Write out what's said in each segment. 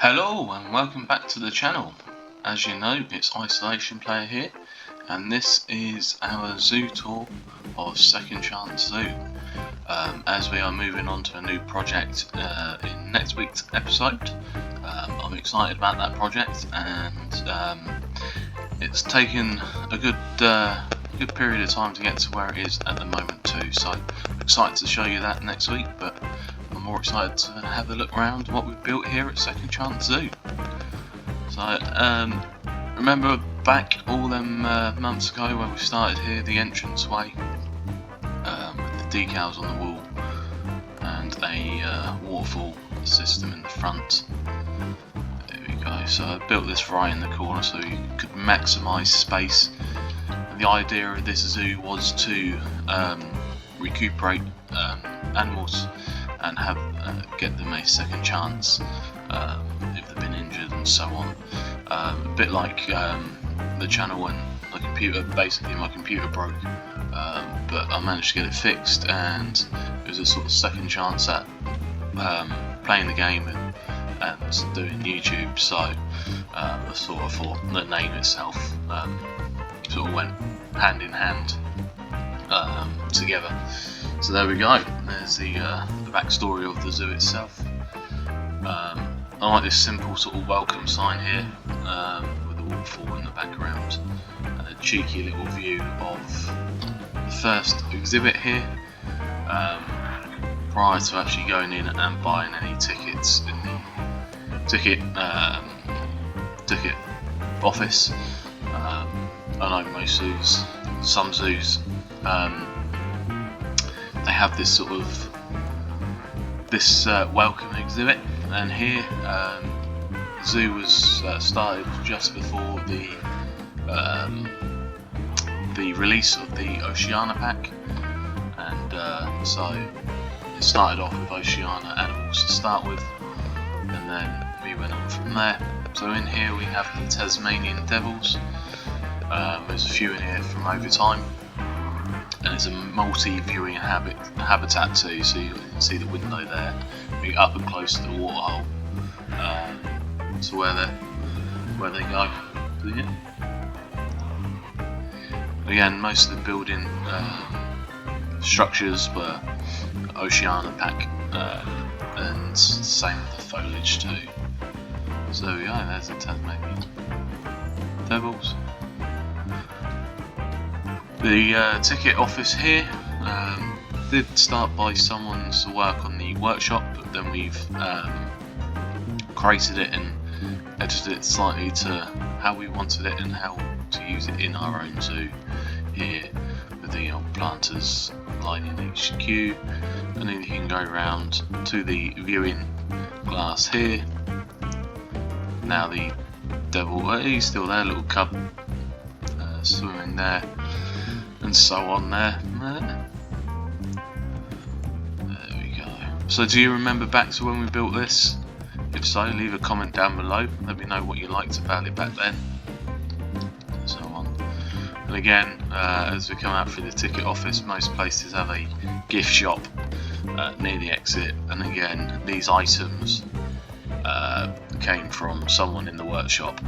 Hello and welcome back to the channel. As you know, it's Isolation Player here, and this is our zoo tour of Second Chance Zoo. As we are moving on to a new project in next week's episode, I'm excited about that project, and it's taken a good period of time to get to where it is at the moment too. So I'm excited to show you that next week, but I'm more excited to have a look around what we've built here at Second Chance Zoo. So remember back all them months ago when we started here, the entranceway with the decals on the wall and a waterfall system in the front. There we go. So I built this right in the corner so you could maximise space. And the idea of this zoo was to recuperate animals and have get them a second chance if they've been injured and so on. A bit like the channel when my computer broke, but I managed to get it fixed, and it was a sort of second chance at playing the game and doing YouTube. So I sort of thought the name itself sort of went hand in hand together. So there we go. There's the backstory of the zoo itself. I like this simple sort of welcome sign here with the waterfall in the background and a cheeky little view of the first exhibit here prior to actually going in and buying any tickets in the ticket office. I know most zoos, some zoos, they have this sort of welcome exhibit, and here the zoo was started just before the release of the Oceania pack, and so it started off with Oceania animals to start with, and then we went on from there. So in here we have the Tasmanian devils. There's a few in here from over time. And it's a multi-viewing habitat too, so you can see the window there. Be up and close to the waterhole, to where they go. So, yeah. Again, most of the building structures were Oceania pack, and same with the foliage too. So yeah, there's the Tasmanian devils. The ticket office here did start by someone's work on the workshop, but then we've created it and edited it slightly to how we wanted it and how to use it in our own zoo here, with the planters lining HQ, and then you can go around to the viewing glass here. Now the devil, he's still there, little cub swimming there, and so on there. There we go. So do you remember back to when we built this? If so, leave a comment down below. Let me know what you liked about it back then, and so on. And again, as we come out through the ticket office, most places have a gift shop near the exit, and again, these items came from someone in the workshop.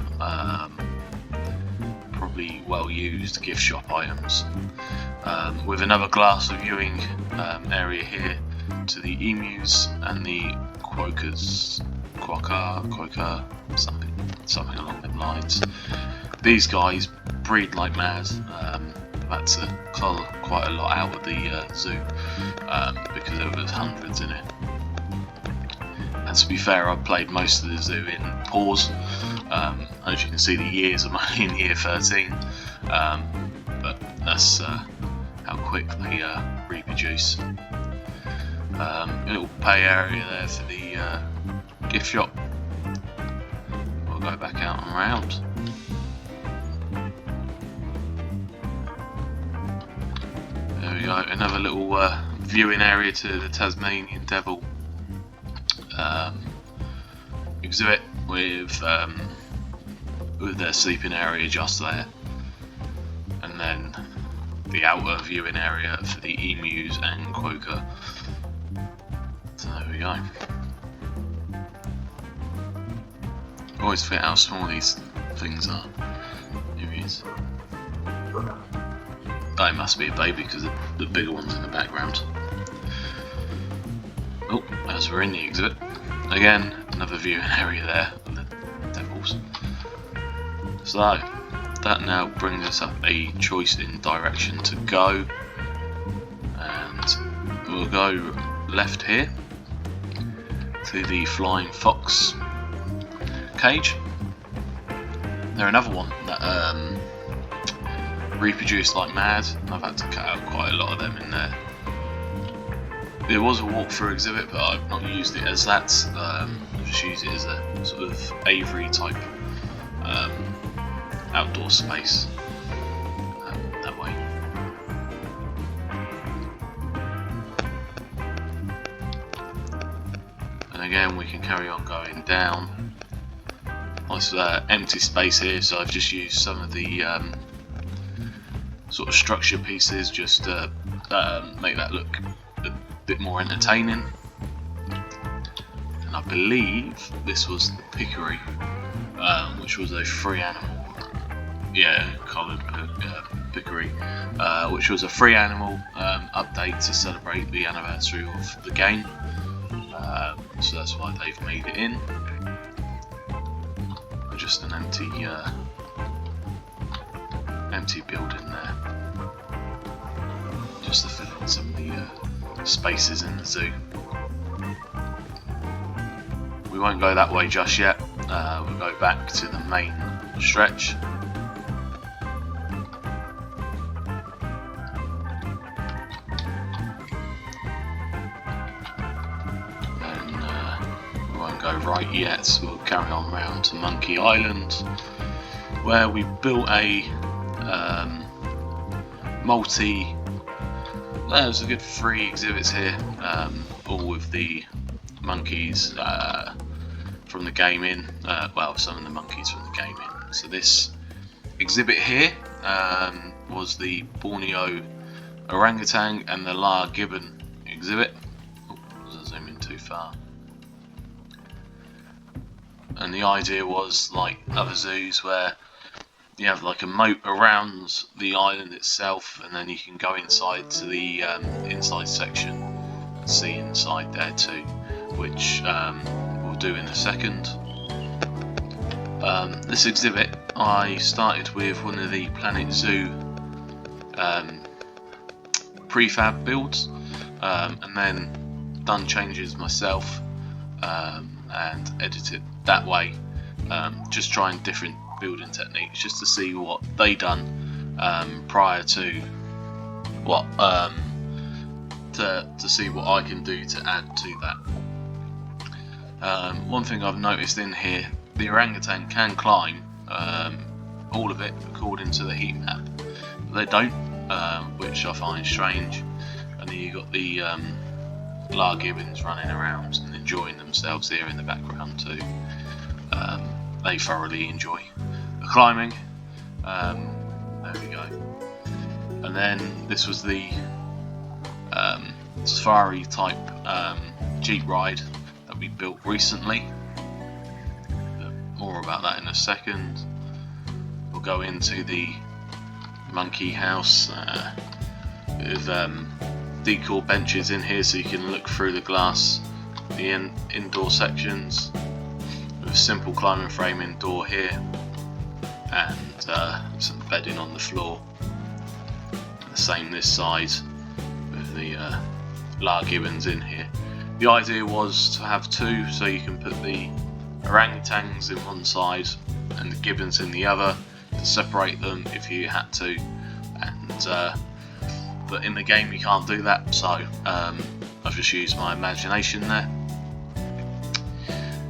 Probably well used gift shop items, with another glass of viewing area here to the emus and the quokkas, something along them lines. These guys breed like mad. Had to cull quite a lot out of the zoo because there was hundreds in it. And to be fair, I've played most of the zoo in pause. As you can see, the years I'm only in year 13, but that's how quick they reproduce. A little pay area there for the gift shop. We'll go back out and around. There we go, another little viewing area to the Tasmanian devil exhibit with their sleeping area just there, and then the outer viewing area for the emus and quokka. So there we go. I always forget how small these things are. Here he is. Oh, it must be a baby because the bigger one's in the background. Oh, as we're in the exhibit, again, another viewing area there of the devils. So, that now brings us up a choice in direction to go. And we'll go left here to the flying fox cage. They're another one that reproduced like mad. I've had to cut out quite a lot of them in there. There was a walkthrough exhibit, but I've not used it as that. I've just used it as a sort of aviary type outdoor space that way. And again, we can carry on going down. Nice empty space here, so I've just used some of the sort of structure pieces just to make that look a bit more entertaining. And I believe this was the peccary, which was a free animal. Yeah, collared peccary, which was a free animal update to celebrate the anniversary of the game. So that's why they've made it in. Just an empty building there, just to fill in some of the spaces in the zoo. We won't go that way just yet. We'll go back to the main stretch. Right yet, we'll carry on round to Monkey Island, where we built a there's a good 3 exhibits here, all with the monkeys from the game in, well, some of the monkeys from the game in. So this exhibit here was the Borneo orangutan and the La gibbon exhibit. Oh, was I zooming too far? And the idea was, like other zoos, where you have like a moat around the island itself, and then you can go inside to the inside section and see inside there too, which we'll do in a second. This exhibit I started with one of the Planet Zoo prefab builds, and then done changes myself and edited that way, just trying different building techniques just to see what they done prior to what to see what I can do to add to that. One thing I've noticed in here, the orangutan can climb all of it according to the heat map. They don't, which I find strange. And then you've got the La gibbons running around and enjoying themselves here in the background too. They thoroughly enjoy the climbing. There we go. And then this was the safari type jeep ride that we built recently. More about that in a second. We'll go into the monkey house with decor benches in here, so you can look through the glass, the indoor sections, with a simple climbing frame indoor here, and some bedding on the floor. The same this side with the La gibbons in here. The idea was to have 2, so you can put the orangutans in one side and the gibbons in the other to separate them if you had to, and but in the game you can't do that, so I've just used my imagination there.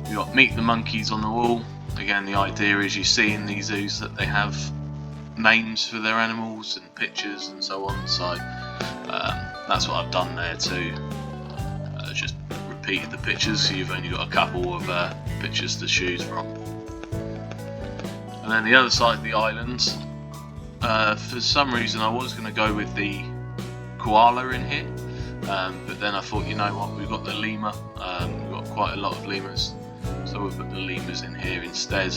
You've got Meet the Monkeys on the wall. Again, the idea is you see in these zoos that they have names for their animals and pictures and so on, so that's what I've done there too. Just repeated the pictures, so you've only got a couple of pictures to choose from. And then the other side of the island, for some reason I was going to go with the koala in here, but then I thought, you know what, we've got the lemur, we've got quite a lot of lemurs so we'll put the lemurs in here instead,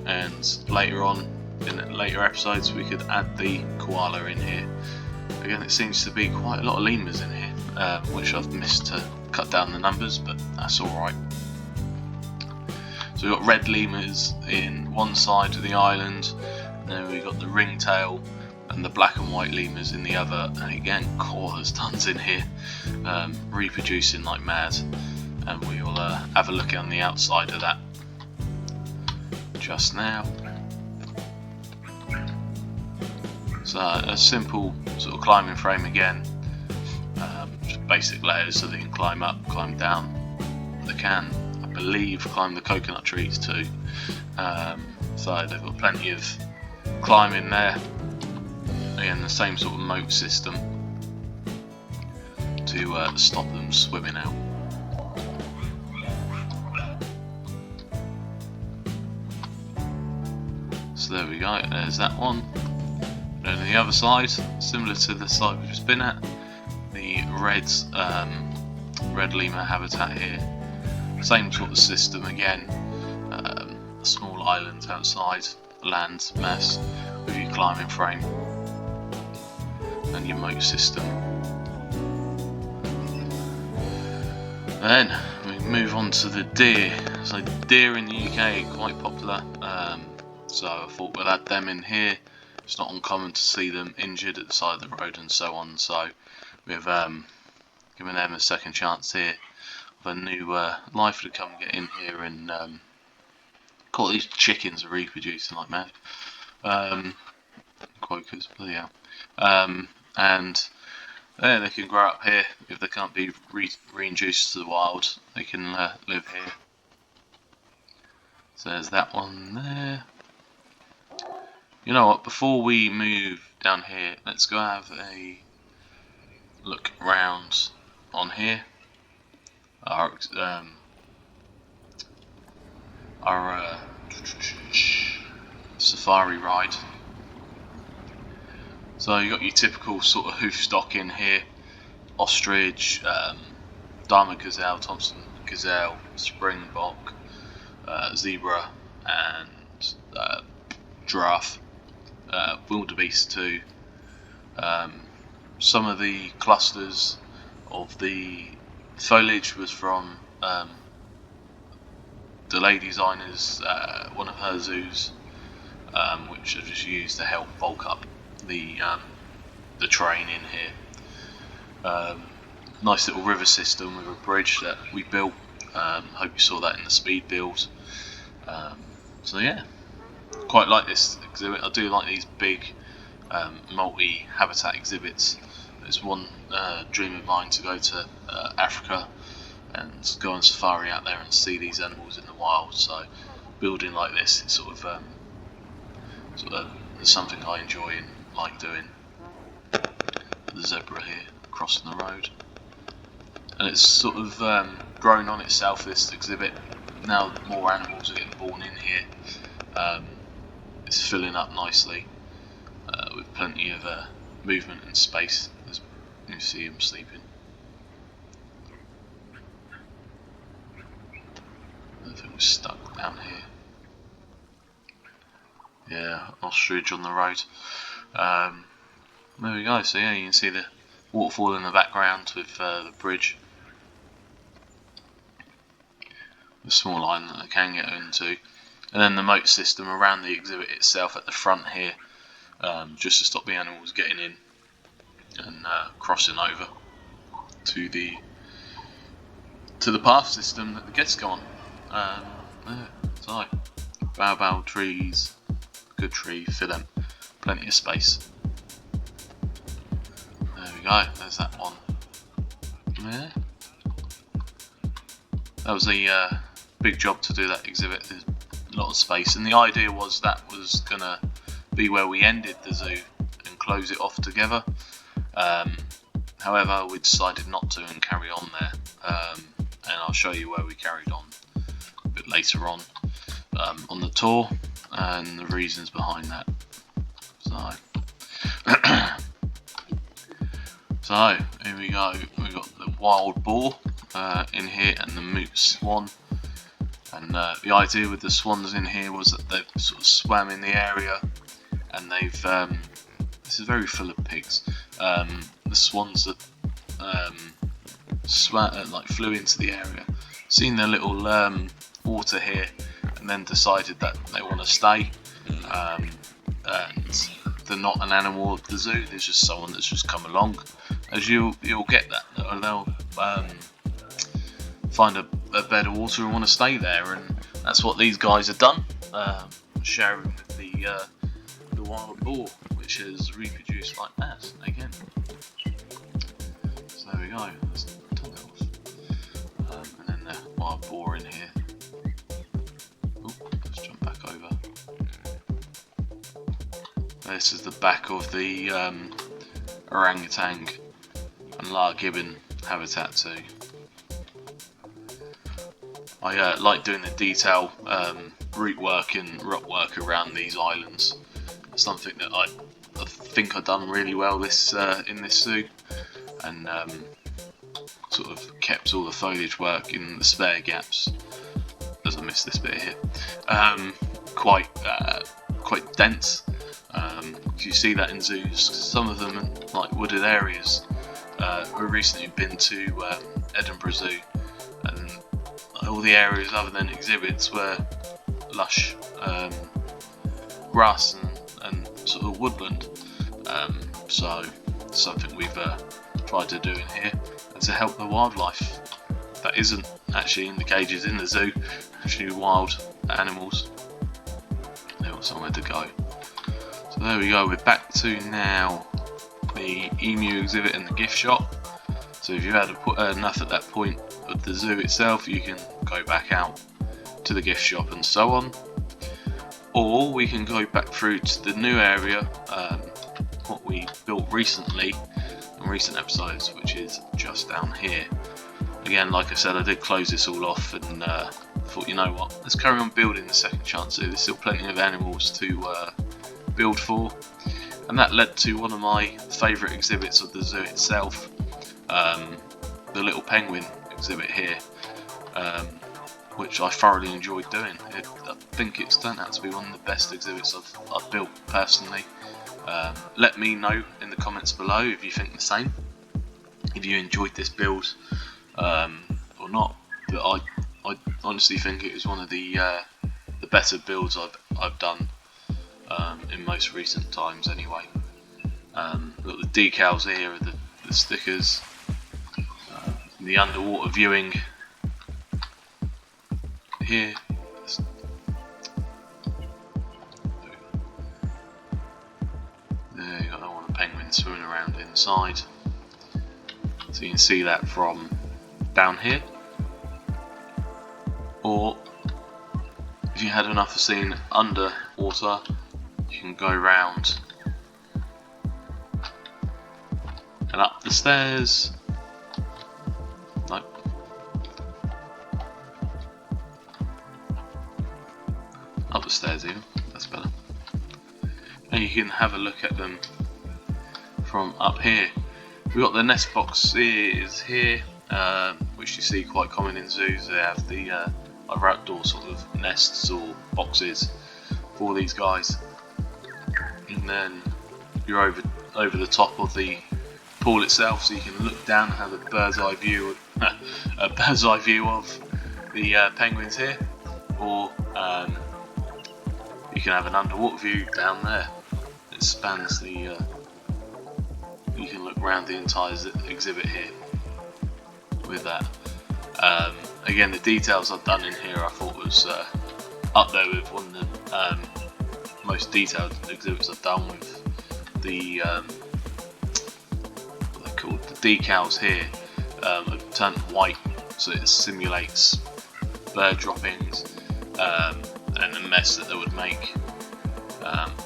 and later on in later episodes we could add the koala in here. Again, it seems to be quite a lot of lemurs in here, which I've missed to cut down the numbers, but that's alright. So we've got red lemurs in one side of the island, and then we've got the ringtail and the black and white lemurs in the other, and again, there's tons in here, reproducing like mad, and we will have a look on the outside of that just now. So a simple sort of climbing frame again, just basic layers so they can climb up, climb down. They can, I believe, climb the coconut trees too, so they've got plenty of climbing there. Again, the same sort of moat system to stop them swimming out. So there we go, there's that one. And on the other side, similar to the side we've just been at, the red lemur habitat here. Same sort of system again, a small island outside, land mass with your climbing frame and your moat system. Then we move on to the deer. So deer in the UK are quite popular, so I thought we'll add them in here. It's not uncommon to see them injured at the side of the road and so on, so we've given them a second chance here of a new life to come get in here and call these chickens are reproducing like mad. Quokers, bloody hell. And yeah, they can grow up here. If they can't be reintroduced to the wild, they can live here. So there's that one there. You know what, before we move down here, let's go have a look around on here. Our safari ride. So you got your typical sort of hoof stock in here: ostrich, diamond gazelle, Thompson gazelle, springbok, zebra, and giraffe. Wildebeest too. Some of the clusters of the foliage was from the lady designer's one of her zoos, which are just used to help bulk up the terrain in here. Nice little river system with a bridge that we built. Hope you saw that in the speed build. So yeah, quite like this exhibit. I do like these big multi-habitat exhibits. There's one dream of mine to go to Africa and go on safari out there and see these animals in the wild. So building like this is sort of something I enjoy and like doing. The zebra here crossing the road, and it's sort of grown on itself, this exhibit. Now more animals are getting born in here. It's filling up nicely with plenty of movement and space. As you see him sleeping. I think we're stuck down here. Yeah, ostrich on the road. There we go. So yeah, you can see the waterfall in the background with the bridge. The small island that I can get into. And then the moat system around the exhibit itself at the front here, just to stop the animals getting in and crossing over to the path system that the guests go on. Yeah, so baobab trees, good tree, fill them, plenty of space. There we go, there's that one. Yeah. That was a big job to do that exhibit. There's a lot of space, and the idea was that was gonna be where we ended the zoo and close it off together. However, we decided not to and carry on there, and I'll show you where we carried on a bit later on the tour and the reasons behind that. So here we go. We've got the wild boar in here and the moot swan. And the idea with the swans in here was that they've sort of swam in the area, and they've this is very full of pigs. The swans that like flew into the area, seen their little water here, and then decided that they want to stay. And they're not an animal of the zoo. There's just someone that's just come along. As you'll get that, they'll find a bed of water and want to stay there, and that's what these guys have done. Sharing with the wild boar, which has reproduced like that again. So there we go. That's tunnels. And then the wild boar in here. Ooh, let's jump back over. This is the back of the orangutan and Lar gibbon habitat too. I like doing the detail root work and rock work around these islands. It's something that I think I've done really well this in this zoo, and sort of kept all the foliage work in the spare gaps, as I missed this bit here, quite dense. You see that in zoos. Some of them in like wooded areas. We've recently been to Edinburgh Zoo, and all the areas other than exhibits were lush grass and sort of woodland. So something we've tried to do in here, and to help the wildlife that isn't actually in the cages in the zoo, actually wild animals. They want somewhere to go. So there we go, we're back to now the emu exhibit and the gift shop. So if you had enough at that point of the zoo itself, you can go back out to the gift shop and so on. Or we can go back through to the new area, what we built recently in recent episodes, which is just down here. Again, like I said, I did close this all off and thought, you know what, let's carry on building the second chance zoo. There's still plenty of animals to build for, and that led to one of my favourite exhibits of the zoo itself, the little penguin exhibit here, which I thoroughly enjoyed doing. I think it's turned out to be one of the best exhibits I've built personally. Let me know in the comments below if you think the same, if you enjoyed this build or not. But I honestly think it was one of the better builds I've done in most recent times anyway. Got the decals here, the stickers, the underwater viewing here. There you got that one, a penguin swimming around inside. So you can see that from down here. Or if you had enough of seeing underwater, you can go round and up the stairs. Nope. Up the stairs even, that's better. And you can have a look at them from up here. We've got the nest box is here, which you see quite common in zoos. They have the other outdoor sort of nests or boxes for these guys. And then you're over the top of the pool itself, so you can look down and have a bird's eye view of the penguins here, or you can have an underwater view down there. It spans the. You can look around the entire exhibit here with that. Again, the details I've done in here I thought was up there with one of the most detailed exhibits I've done, with the what they're called, the decals here have turned white, so it simulates bird droppings and the mess that they would make,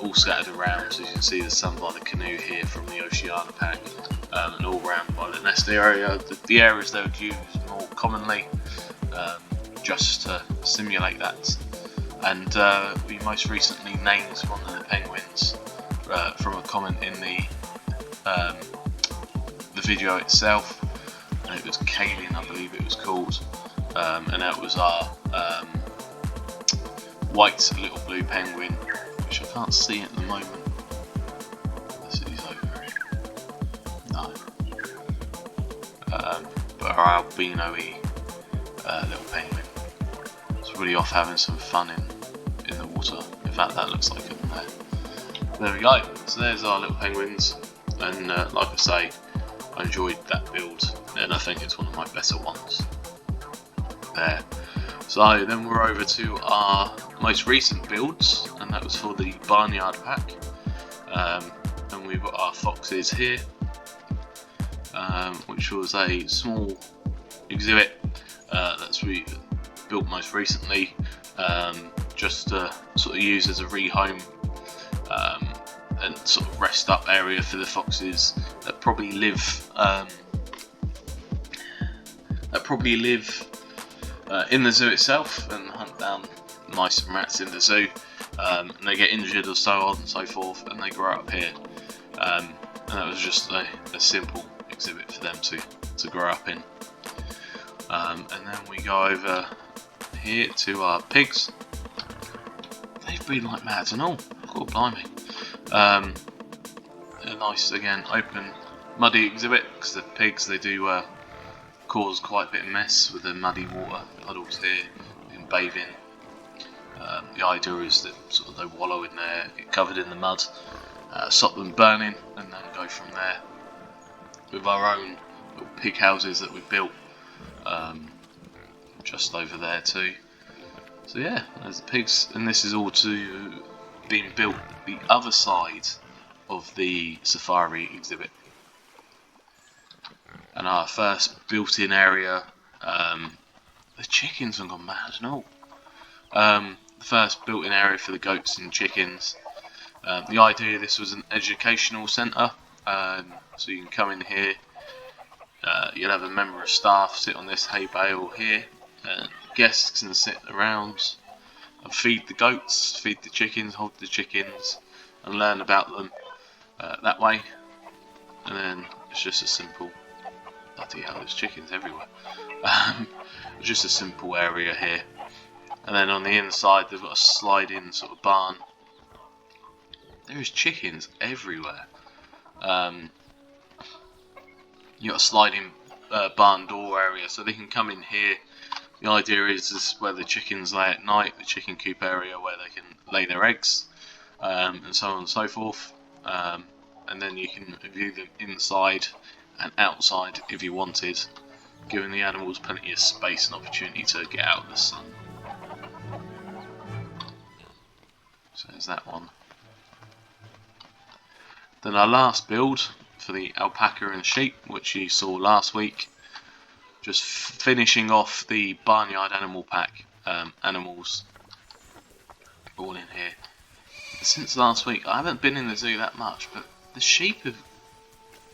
all scattered around. So you can see the sun by the canoe here from the Oceania pack, and all around by the nest area, the areas they would use more commonly, just to simulate that. And we most recently named one of the penguins from a comment in the video itself, and it was Kaylin, I believe it was called, and that was our white little blue penguin, which I can't see at the moment. Unless he's over here. No. But our albino-y little penguin. It's really off having some fun in the water. In fact, that looks like it there. There we go. So there's our little penguins, and like I say, I enjoyed that build, and I think it's one of my better ones. There. So then we're over to our most recent builds, and that was for the barnyard pack. And we've got our foxes here, which was a small exhibit that's we built most recently, just to sort of use as a rehome and sort of rest up area for the foxes that probably live in the zoo itself and hunt down mice and rats in the zoo, and they get injured or so on and so forth, and they grow up here. And that was just a simple exhibit for them to grow up in. And then we go over here to our pigs. They breed like mad and all. God blimey. A nice, again, open, muddy exhibit, because the pigs, they do cause quite a bit of mess with the muddy water puddles here. You can bathe in. The idea is that sort of they wallow in there, get covered in the mud, stop them burning, and then go from there. With our own little pig houses that we built just over there too. So yeah, there's the pigs, and this is all being built the other side of the safari exhibit. And our first built-in area, the chickens have gone mad and all. The first built-in area for the goats and chickens. The idea, this was an educational centre, so you can come in here, you'll have a member of staff sit on this hay bale here, and guests can sit around and feed the goats, feed the chickens, hold the chickens, and learn about them that way. And then it's just a simple, bloody hell, there's chickens everywhere. Just a simple area here. And then on the inside they've got a slide-in sort of barn. There is chickens everywhere. You got a sliding barn door area, so they can come in here. The idea is this is where the chickens lay at night, the chicken coop area where they can lay their eggs, and so on and so forth. And then you can view them inside and outside if you wanted, giving the animals plenty of space and opportunity to get out of the sun. So there's that one. Then our last build for the alpaca and sheep, which you saw last week, just finishing off the barnyard animal pack. Animals all in here. Since last week, I haven't been in the zoo that much, but the sheep have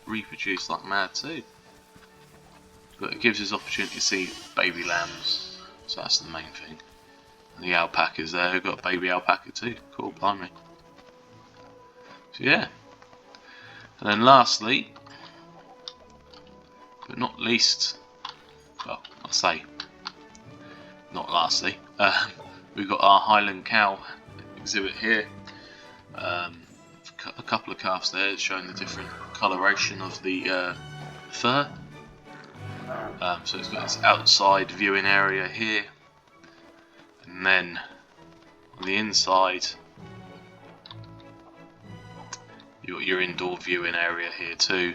reproduced like mad too. But it gives us opportunity to see baby lambs, so that's the main thing. And the alpacas there, we've got a baby alpaca too. Cool, blimey. So yeah. And then lastly, but not least, well, I'll say, not lastly, we've got our Highland cow exhibit here. A couple of calves there showing the different coloration of the fur. So it's got its outside viewing area here, and then on the inside you've got your indoor viewing area here too.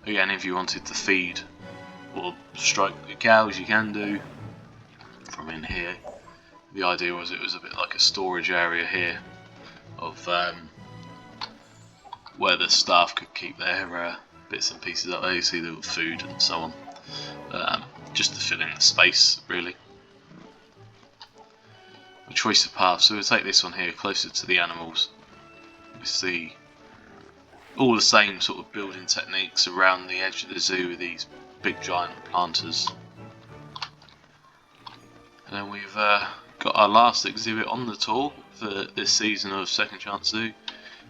Again, if you wanted to feed or stroke the cows, you can do from in here. The idea was it was a bit like a storage area here of where the staff could keep their bits and pieces up there. You see the food and so on, just to fill in the space really. A choice of paths, so we'll take this one here closer to the animals. We see all the same sort of building techniques around the edge of the zoo with these big giant planters. And then we've got our last exhibit on the tour for this season of Second Chance Zoo,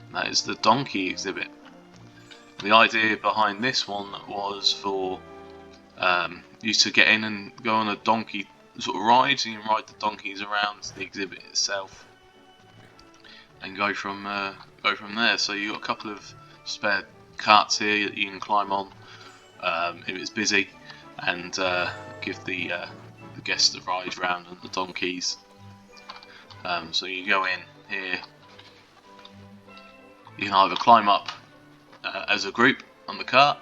and that is the donkey exhibit. The idea behind this one was for you to get in and go on a donkey sort of rides. You can ride the donkeys around the exhibit itself, and go from there. So you've got a couple of spare carts here that you can climb on if it's busy, and give the guests a ride around on the donkeys. So you go in here. You can either climb up as a group on the cart,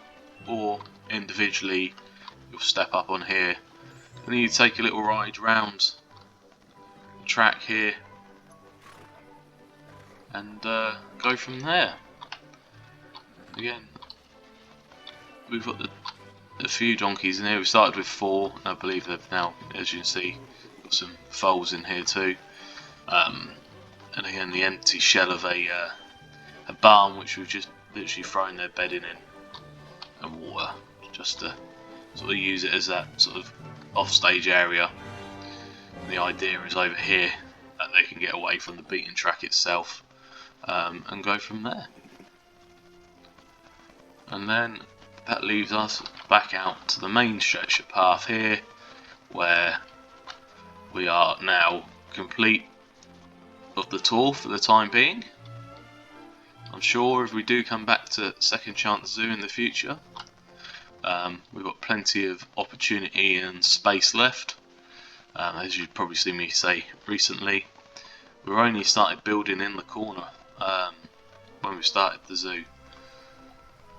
or individually you'll step up on here, and then you take a little ride round the track here, and go from there. Again, we've got a few donkeys in here. We started with 4, and I believe they've now, as you can see, got some foals in here too. And again, the empty shell of a barn which we've just literally thrown their bedding in and water, just to sort of use it as that sort of off-stage area. And the idea is over here that they can get away from the beaten track itself, and go from there. And then that leaves us back out to the main stretch of path here, where we are now complete of the tour for the time being. I'm sure if we do come back to Second Chance Zoo in the future, we've got plenty of opportunity and space left. As you've probably seen me say recently, we've only started building in the corner when we started the zoo,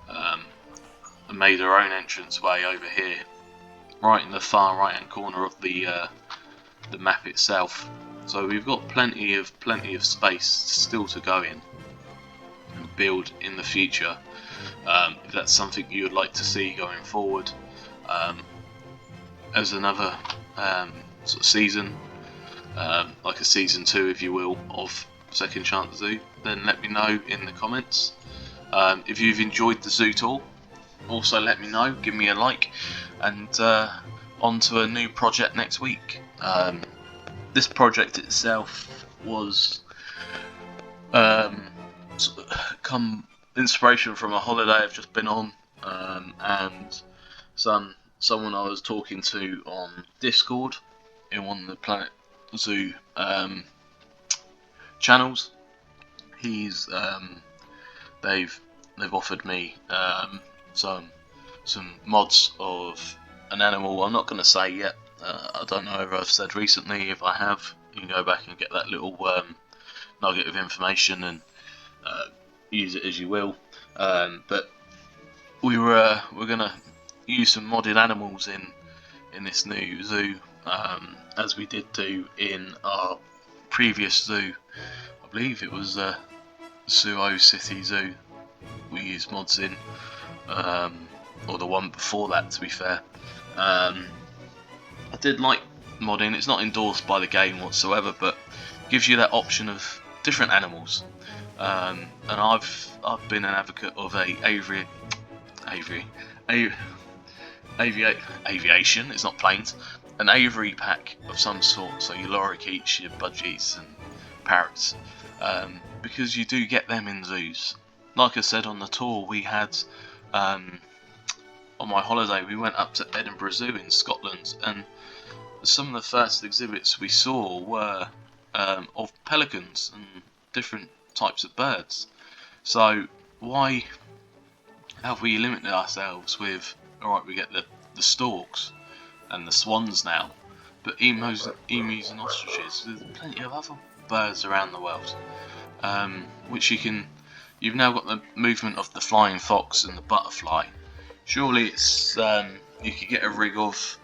and made our own entranceway over here, right in the far right hand corner of the map itself. So we've got plenty of space still to go in and build in the future. If that's something you would like to see going forward, as another sort of season, like a season 2 if you will, of Second Chance Zoo, then let me know in the comments. If you've enjoyed the zoo tour, also let me know, give me a like, and on to a new project next week. This project itself was come inspiration from a holiday I've just been on, and someone I was talking to on Discord in one of the Planet Zoo channels. They've offered me some mods of an animal. I'm not going to say yet. I don't know if I've said recently. If I have, you can go back and get that little nugget of information and use it as you will. But we're going to use some modded animals in this new zoo, as we did do in our previous zoo. I believe it was Suo City Zoo we used mods in, or the one before that, to be fair. I did like modding. It's not endorsed by the game whatsoever, but gives you that option of different animals. And I've been an advocate of aviation. It's not planes. An aviary pack of some sort. So your lorikeets, your budgies, and parrots, because you do get them in zoos. Like I said on the tour, we had on my holiday, we went up to Edinburgh Zoo in Scotland, and some of the first exhibits we saw were of pelicans and different types of birds. So why have we limited ourselves with, alright, we get the storks and the swans now, but emus and ostriches? There's plenty of other birds around the world, which you've now got the movement of the flying fox and the butterfly. Surely it's you could get a rig of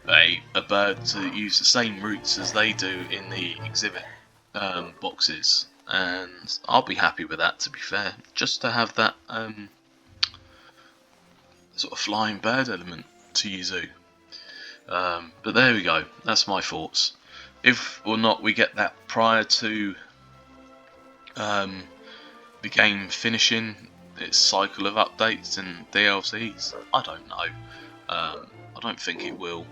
a bird to use the same routes as they do in the exhibit boxes, and I'll be happy with that, to be fair, just to have that sort of flying bird element to your zoo. But there we go, that's my thoughts. If or not we get that prior to the game finishing its cycle of updates and DLCs, I don't know. I don't think it will.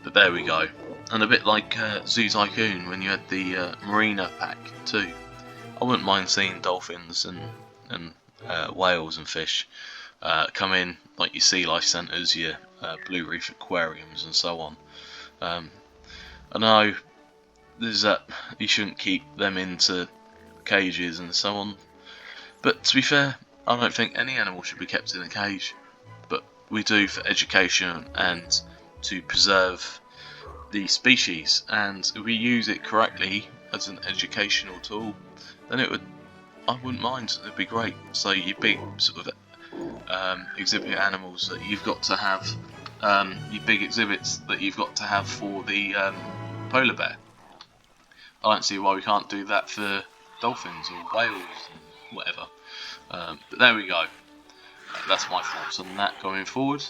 But there we go. And a bit like Zoo Tycoon when you had the Marina pack too. I wouldn't mind seeing dolphins and whales and fish come in, like your sea life centres, your Blue Reef aquariums and so on. I know there's that you shouldn't keep them into cages and so on, but to be fair, I don't think any animal should be kept in a cage, but we do for education and to preserve the species, and if we use it correctly as an educational tool, then I wouldn't mind, it'd be great. So your big sort of exhibit animals that you've got to have, your big exhibits that you've got to have for the polar bear. I don't see why we can't do that for dolphins or whales and whatever. But there we go. That's my thoughts on that going forward.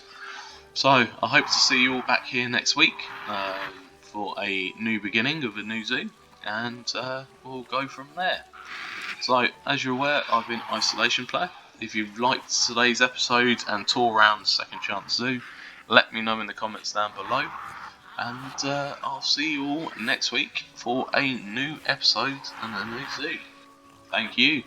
So I hope to see you all back here next week for a new beginning of a new zoo, and we'll go from there. So as you're aware, I've been Isolation Player. If you've liked today's episode and tour around Second Chance Zoo, let me know in the comments down below, and I'll see you all next week for a new episode and a new zoo. Thank you.